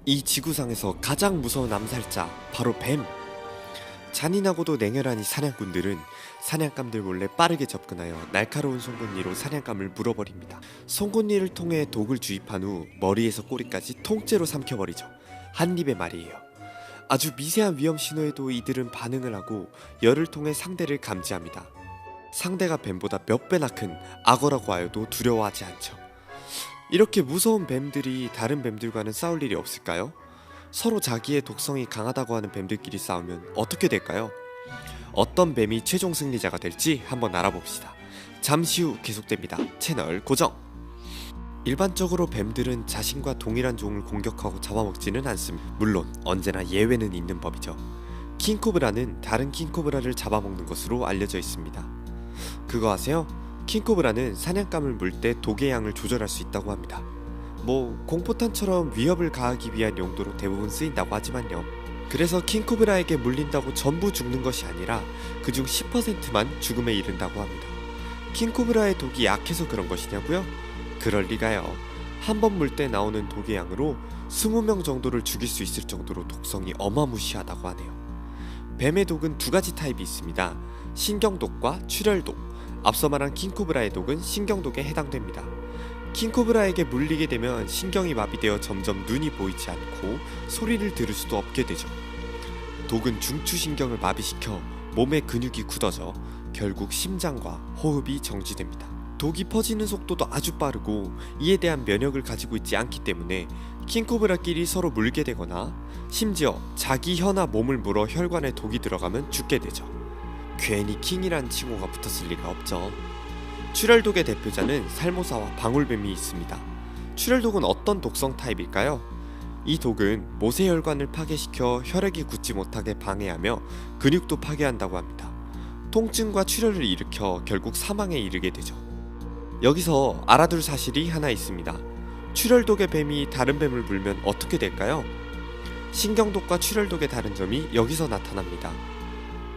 이 지구상에서 가장 무서운 암살자 바로 뱀. 잔인하고도 냉혈한 이 사냥꾼들은 사냥감들 몰래 빠르게 접근하여 날카로운 송곳니로 사냥감을 물어버립니다. 송곳니를 통해 독을 주입한 후 머리에서 꼬리까지 통째로 삼켜버리죠. 한 입에 말이에요. 아주 미세한 위험 신호에도 이들은 반응을 하고 열을 통해 상대를 감지합니다. 상대가 뱀보다 몇 배나 큰 악어라고 하여도 두려워하지 않죠. 이렇게 무서운 뱀들이 다른 뱀들과는 싸울 일이 없을까요? 서로 자기의 독성이 강하다고 하는 뱀들끼리 싸우면 어떻게 될까요? 어떤 뱀이 최종 승리자가 될지 한번 알아봅시다. 잠시 후 계속됩니다. 채널 고정! 일반적으로 뱀들은 자신과 동일한 종을 공격하고 잡아먹지는 않습니다. 물론 언제나 예외는 있는 법이죠. 킹코브라는 다른 킹코브라를 잡아먹는 것으로 알려져 있습니다. 그거 아세요? 킹코브라는 사냥감을 물 때 독의 양을 조절할 수 있다고 합니다. 공포탄처럼 위협을 가하기 위한 용도로 대부분 쓰인다고 하지만요. 그래서 킹코브라에게 물린다고 전부 죽는 것이 아니라 그중 10%만 죽음에 이른다고 합니다. 킹코브라의 독이 약해서 그런 것이냐고요? 그럴 리가요. 한 번 물 때 나오는 독의 양으로 20명 정도를 죽일 수 있을 정도로 독성이 어마무시하다고 하네요. 뱀의 독은 두 가지 타입이 있습니다. 신경독과 출혈독. 앞서 말한 킹코브라의 독은 신경독에 해당됩니다. 킹코브라에게 물리게 되면 신경이 마비되어 점점 눈이 보이지 않고 소리를 들을 수도 없게 되죠. 독은 중추신경을 마비시켜 몸의 근육이 굳어져 결국 심장과 호흡이 정지됩니다. 독이 퍼지는 속도도 아주 빠르고 이에 대한 면역을 가지고 있지 않기 때문에 킹코브라끼리 서로 물게 되거나 심지어 자기 혀나 몸을 물어 혈관에 독이 들어가면 죽게 되죠. 괜히 킹이란 칭호가 붙었을 리가 없죠. 출혈독의 대표자는 살모사와 방울뱀이 있습니다. 출혈독은 어떤 독성 타입일까요? 이 독은 모세혈관을 파괴시켜 혈액이 굳지 못하게 방해하며 근육도 파괴한다고 합니다. 통증과 출혈을 일으켜 결국 사망에 이르게 되죠. 여기서 알아둘 사실이 하나 있습니다. 출혈독의 뱀이 다른 뱀을 물면 어떻게 될까요? 신경독과 출혈독의 다른 점이 여기서 나타납니다.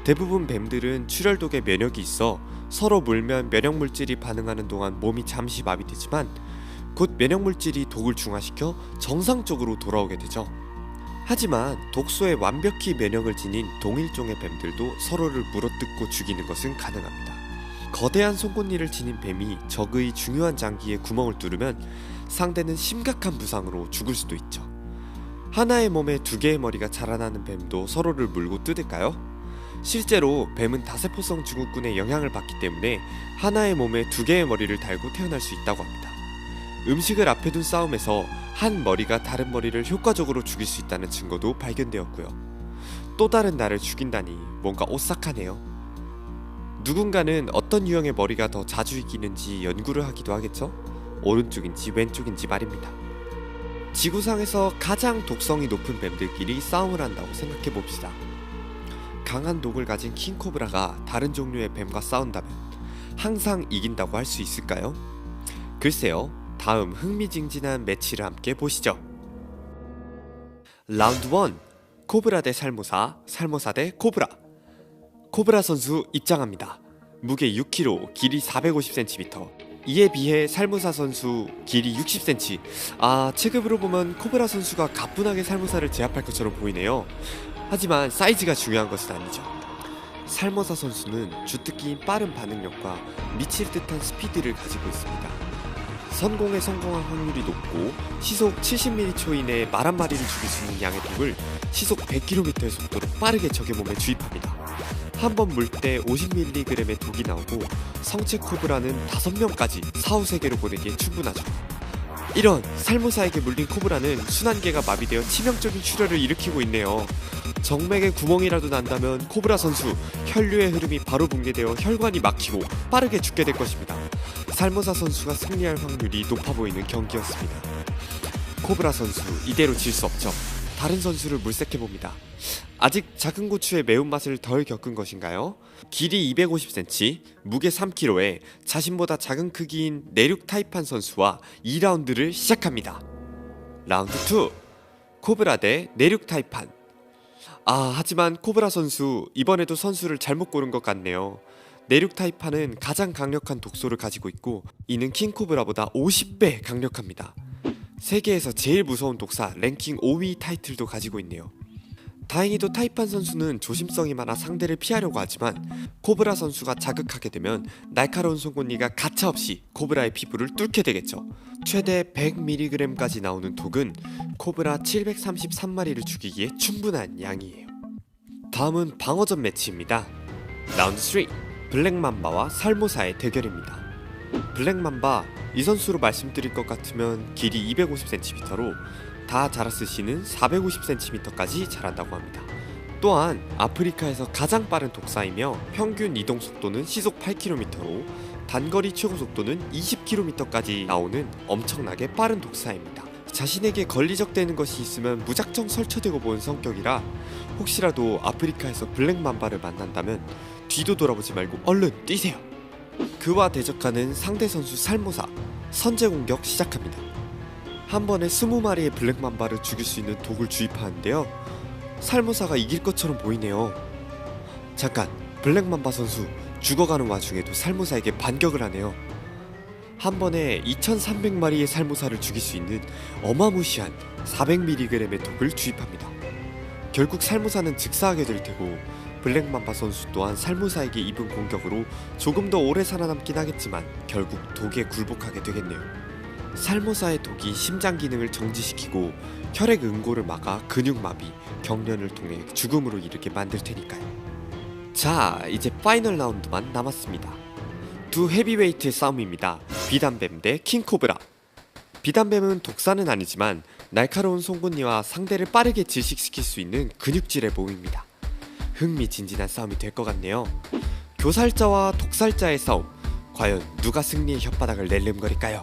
대부분 뱀들은 출혈독에 면역이 있어 서로 물면 면역물질이 반응하는 동안 몸이 잠시 마비되지만 곧 면역물질이 독을 중화시켜 정상적으로 돌아오게 되죠. 하지만 독소에 완벽히 면역을 지닌 동일종의 뱀들도 서로를 물어뜯고 죽이는 것은 가능합니다. 거대한 송곳니를 지닌 뱀이 적의 중요한 장기에 구멍을 뚫으면 상대는 심각한 부상으로 죽을 수도 있죠. 하나의 몸에 두 개의 머리가 자라나는 뱀도 서로를 물고 뜯을까요? 실제로 뱀은 다세포성 증후군의 영향을 받기 때문에 하나의 몸에 두 개의 머리를 달고 태어날 수 있다고 합니다. 음식을 앞에 둔 싸움에서 한 머리가 다른 머리를 효과적으로 죽일 수 있다는 증거도 발견되었고요. 또 다른 나를 죽인다니 뭔가 오싹하네요. 누군가는 어떤 유형의 머리가 더 자주 이기는지 연구를 하기도 하겠죠? 오른쪽인지 왼쪽인지 말입니다. 지구상에서 가장 독성이 높은 뱀들끼리 싸움을 한다고 생각해봅시다. 강한 독을 가진 킹코브라가 다른 종류의 뱀과 싸운다면 항상 이긴다고 할 수 있을까요? 글쎄요. 다음 흥미진진한 매치를 함께 보시죠. 라운드 1. 코브라 대 살모사, 살모사 대 코브라. 코브라 선수 입장합니다. 무게 6kg, 길이 450cm. 이에 비해 살모사 선수 길이 60cm. 체급으로 보면 코브라 선수가 가뿐하게 살모사를 제압할 것처럼 보이네요. 하지만 사이즈가 중요한 것은 아니죠. 살모사 선수는 주특기인 빠른 반응력과 미칠 듯한 스피드를 가지고 있습니다. 성공할 확률이 높고 시속 70mph 이내에 말 한 마리를 죽일 수 있는 양의 독을 시속 100km의 속도로 빠르게 적의 몸에 주입합니다. 한 번 물 때 50mg의 독이 나오고 성체 코브라는 5명까지 사후세계로 보내기에 충분하죠. 이런 살모사에게 물린 코브라는 순환계가 마비되어 치명적인 출혈을 일으키고 있네요. 정맥에 구멍이라도 난다면 코브라 선수 혈류의 흐름이 바로 붕괴되어 혈관이 막히고 빠르게 죽게 될 것입니다. 살모사 선수가 승리할 확률이 높아 보이는 경기였습니다. 코브라 선수 이대로 질 수 없죠. 다른 선수를 물색해봅니다. 아직 작은 고추의 매운맛을 덜 겪은 것인가요? 길이 250cm, 무게 3kg에 자신보다 작은 크기인 내륙 타입한 선수와 2라운드를 시작합니다. 라운드 2. 코브라 대 내륙 타입한. 하지만 코브라 선수 이번에도 선수를 잘못 고른 것 같네요. 내륙 타입한은 가장 강력한 독소를 가지고 있고 이는 킹코브라보다 50배 강력합니다. 세계에서 제일 무서운 독사 랭킹 5위 타이틀도 가지고 있네요. 다행히도 타이판 선수는 조심성이 많아 상대를 피하려고 하지만 코브라 선수가 자극하게 되면 날카로운 송곳니가 가차없이 코브라의 피부를 뚫게 되겠죠. 최대 100mg까지 나오는 독은 코브라 733마리를 죽이기에 충분한 양이에요. 다음은 방어전 매치입니다. 라운드 3 블랙맘바와 살모사의 대결입니다. 블랙맘바, 이 선수로 말씀드릴 것 같으면 길이 250cm로 다 자라스 씨는 450cm까지 자란다고 합니다. 또한 아프리카에서 가장 빠른 독사이며 평균 이동 속도는 시속 8km로 단거리 최고 속도는 20km까지 나오는 엄청나게 빠른 독사입니다. 자신에게 걸리적대는 것이 있으면 무작정 설쳐대고 보는 성격이라 혹시라도 아프리카에서 블랙맘바를 만난다면 뒤도 돌아보지 말고 얼른 뛰세요. 그와 대적하는 상대 선수 살모사, 선제 공격 시작합니다. 한 번에 20마리의 블랙맘바를 죽일 수 있는 독을 주입하는데요. 살모사가 이길 것처럼 보이네요. 잠깐, 블랙맘바 선수 죽어가는 와중에도 살모사에게 반격을 하네요. 한 번에 2300마리의 살모사를 죽일 수 있는 어마무시한 400mg의 독을 주입합니다. 결국 살모사는 즉사하게 될 테고 블랙맘바 선수 또한 살모사에게 입은 공격으로 조금 더 오래 살아남긴 하겠지만 결국 독에 굴복하게 되겠네요. 살모사의 독이 심장 기능을 정지시키고 혈액 응고를 막아 근육마비, 경련을 통해 죽음으로 이르게 만들 테니까요. 자, 이제 파이널 라운드만 남았습니다. 두 헤비웨이트의 싸움입니다. 비단뱀 대 킹코브라. 비단뱀은 독사는 아니지만 날카로운 송곳니와 상대를 빠르게 질식시킬 수 있는 근육질의 몸입니다. 흥미진진한 싸움이 될 것 같네요. 교살자와 독살자의 싸움, 과연 누가 승리의 혓바닥을 낼름거릴까요?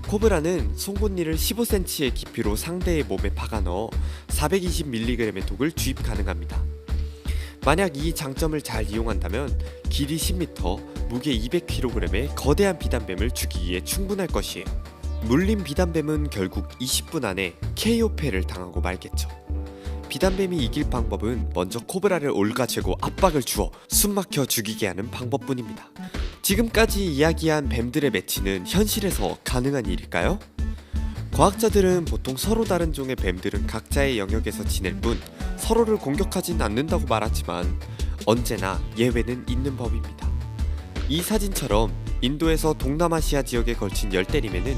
코브라는 송곳니를 15cm의 깊이로 상대의 몸에 박아넣어 420mg의 독을 주입 가능합니다. 만약 이 장점을 잘 이용한다면 길이 10m, 무게 200kg의 거대한 비단뱀을 죽이기에 충분할 것이에요. 물린 비단뱀은 결국 20분 안에 KO패를 당하고 말겠죠. 비단뱀이 이길 방법은 먼저 코브라를 올가채고 압박을 주어 숨막혀 죽이게 하는 방법뿐입니다. 지금까지 이야기한 뱀들의 매치는 현실에서 가능한 일일까요? 과학자들은 보통 서로 다른 종의 뱀들은 각자의 영역에서 지낼 뿐 서로를 공격하진 않는다고 말하지만 언제나 예외는 있는 법입니다. 이 사진처럼 인도에서 동남아시아 지역에 걸친 열대림에는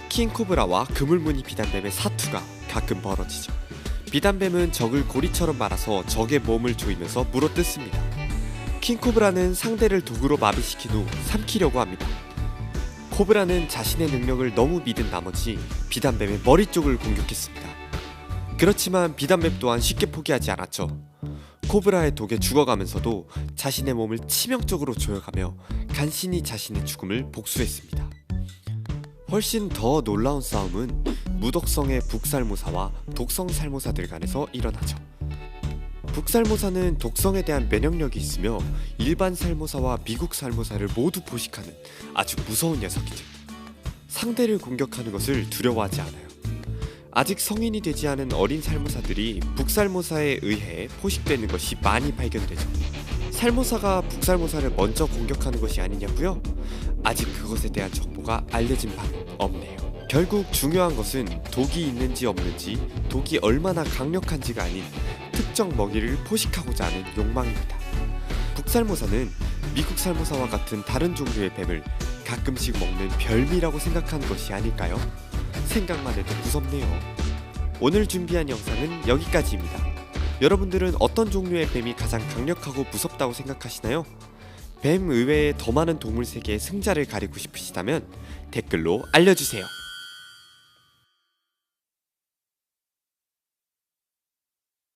킹코브라와 그물무늬 비단뱀의 사투가 가끔 벌어지죠. 비단뱀은 적을 고리처럼 말아서 적의 몸을 조이면서 물어뜯습니다. 킹코브라는 상대를 독으로 마비시킨 후 삼키려고 합니다. 코브라는 자신의 능력을 너무 믿은 나머지 비단뱀의 머리 쪽을 공격했습니다. 그렇지만 비단뱀 또한 쉽게 포기하지 않았죠. 코브라의 독에 죽어가면서도 자신의 몸을 치명적으로 조여가며 간신히 자신의 죽음을 복수했습니다. 훨씬 더 놀라운 싸움은 무독성의 북살모사와 독성 살모사들 간에서 일어나죠. 북살모사는 독성에 대한 면역력이 있으며 일반 살모사와 미국 살모사를 모두 포식하는 아주 무서운 녀석이죠. 상대를 공격하는 것을 두려워하지 않아요. 아직 성인이 되지 않은 어린 살모사들이 북살모사에 의해 포식되는 것이 많이 발견되죠. 살모사가 북살모사를 먼저 공격하는 것이 아니냐고요? 아직 그것에 대한 정보가 알려진 바는 없네요. 결국 중요한 것은 독이 있는지 없는지, 독이 얼마나 강력한지가 아닌 특정 먹이를 포식하고자 하는 욕망입니다. 북살모사는 미국 살모사와 같은 다른 종류의 뱀을 가끔씩 먹는 별미라고 생각하는 것이 아닐까요? 생각만 해도 무섭네요. 오늘 준비한 영상은 여기까지입니다. 여러분들은 어떤 종류의 뱀이 가장 강력하고 무섭다고 생각하시나요? 뱀 의외의 더 많은 동물 세계의 승자를 가리고 싶으시다면 댓글로 알려주세요.